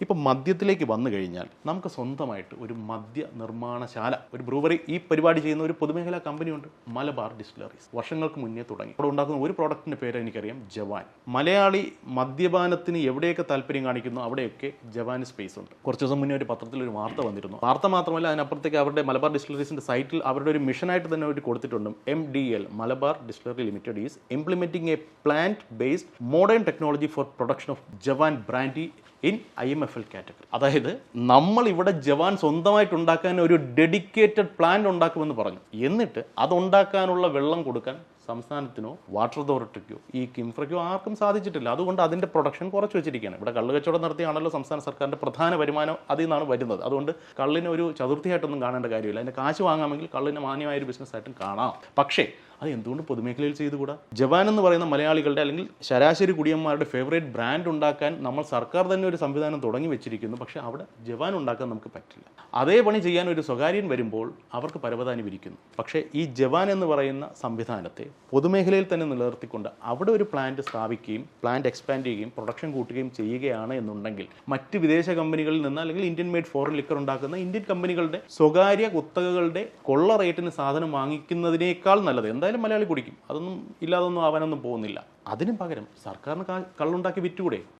ഇപ്പം മദ്യത്തിലേക്ക് വന്നു കഴിഞ്ഞാൽ നമുക്ക് സ്വന്തമായിട്ട് ഒരു മദ്യ നിർമ്മാണശാല, ഒരു ബ്രൂവറി ഈ പരിപാടി ചെയ്യുന്ന ഒരു പൊതുമേഖലാ കമ്പനിയുണ്ട്, മലബാർ ഡിസ്റ്റിലറീസ്. വർഷങ്ങൾക്ക് മുന്നേ തുടങ്ങി. അവിടെ ഉണ്ടാക്കുന്ന ഒരു പ്രോഡക്റ്റിൻ്റെ പേര് എനിക്കറിയാം, ജവാൻ. മലയാളി മദ്യപാനത്തിന് എവിടെയൊക്കെ താല്പര്യം കാണിക്കുന്നു അവിടെയൊക്കെ ജവാൻ സ്പേസ് ഉണ്ട്. കുറച്ച് ദിവസം മുന്നേ ഒരു പത്രത്തിൽ ഒരു വാർത്ത വന്നിരുന്നു. വാർത്ത മാത്രമല്ല, അതിനപ്പുറത്തേക്ക് അവരുടെ മലബാർ ഡിസ്റ്റിലറീസിൻ്റെ സൈറ്റിൽ അവരുടെ ഒരു മിഷനായിട്ട് തന്നെ അവർ കൊടുത്തിട്ടുണ്ട്. MDL Malabar distillery limited is implementing A plant based modern technology for production of jawan brandy in IMFL category. അതായത് നമ്മൾ ഇവിടെ ജവാൻ സ്വന്തമായിട്ട് ഉണ്ടാക്കാൻ ഒരു ഡെഡിക്കേറ്റഡ് പ്ലാന്റ് ഉണ്ടാക്കുമെന്ന് പറഞ്ഞു. എന്നിട്ട് അതുണ്ടാക്കാനുള്ള വെള്ളം കൊടുക്കാൻ സംസ്ഥാനത്തിനോ വാട്ടർ അതോറിറ്റിക്കോ ഈ കിംഫ്രയ്ക്കോ ആർക്കും സാധിച്ചിട്ടില്ല. അതുകൊണ്ട് അതിൻ്റെ പ്രൊഡക്ഷൻ കുറച്ച് വെച്ചിരിക്കുകയാണ്. ഇവിടെ കള്ള് കച്ചവടം നടത്തിയാണല്ലോ സംസ്ഥാന സർക്കാരിൻ്റെ പ്രധാന വരുമാനം അതിൽ നിന്നാണ് വരുന്നത്. അതുകൊണ്ട് കള്ളിനെ ഒരു ചതുർത്ഥിയായിട്ടൊന്നും കാണേണ്ട കാര്യമില്ല. അതിൻ്റെ കാശ് വാങ്ങാമെങ്കിൽ കള്ളിനെ മാന്യമായൊരു ബിസിനസ്സായിട്ടും കാണാം. പക്ഷേ അത് എന്തുകൊണ്ട് പൊതുമേഖലയിൽ ചെയ്തുകൂടാ? ജവാൻ എന്ന് പറയുന്ന മലയാളികളുടെ അല്ലെങ്കിൽ ശരാശരി കുടിയന്മാരുടെ ഫേവറേറ്റ് ബ്രാൻഡ് ഉണ്ടാക്കാൻ നമ്മൾ സർക്കാർ തന്നെ ഒരു സംവിധാനം തുടങ്ങി വെച്ചിരിക്കുന്നു. പക്ഷേ അവിടെ ജവാൻ ഉണ്ടാക്കാൻ നമുക്ക് പറ്റില്ല. അതേ പണി ചെയ്യാൻ ഒരു സ്വകാര്യൻ വരുമ്പോൾ അവർക്ക് പരവതാനി വിരിക്കുന്നു. പക്ഷേ ഈ ജവാൻ എന്ന് പറയുന്ന സംവിധാനത്തെ പൊതുമേഖലയിൽ തന്നെ നിലനിർത്തിക്കൊണ്ട് അവിടെ ഒരു പ്ലാന്റ് സ്ഥാപിക്കുകയും പ്ലാന്റ് എക്സ്പാൻഡ് ചെയ്യുകയും പ്രൊഡക്ഷൻ കൂട്ടുകയും ചെയ്യുകയാണ് എന്നുണ്ടെങ്കിൽ മറ്റ് വിദേശ കമ്പനികളിൽ നിന്ന് അല്ലെങ്കിൽ ഇന്ത്യൻ മെയ്ഡ് ഫോറിൻ ലിക്കർ ഉണ്ടാക്കുന്ന ഇന്ത്യൻ കമ്പനികളുടെ സ്വകാര്യ കുത്തകകളുടെ കൊള്ള റേറ്റിന് സാധനം വാങ്ങിക്കുന്നതിനേക്കാൾ നല്ലത്. എന്തായാലും മലയാളി കുടിക്കും, അതൊന്നും ഇല്ലാതൊന്നും ആവാനൊന്നും പോകുന്നില്ല. അതിന് പകരം സർക്കാരിന് കള്ളുണ്ടാക്കി വിറ്റുകൂടെ?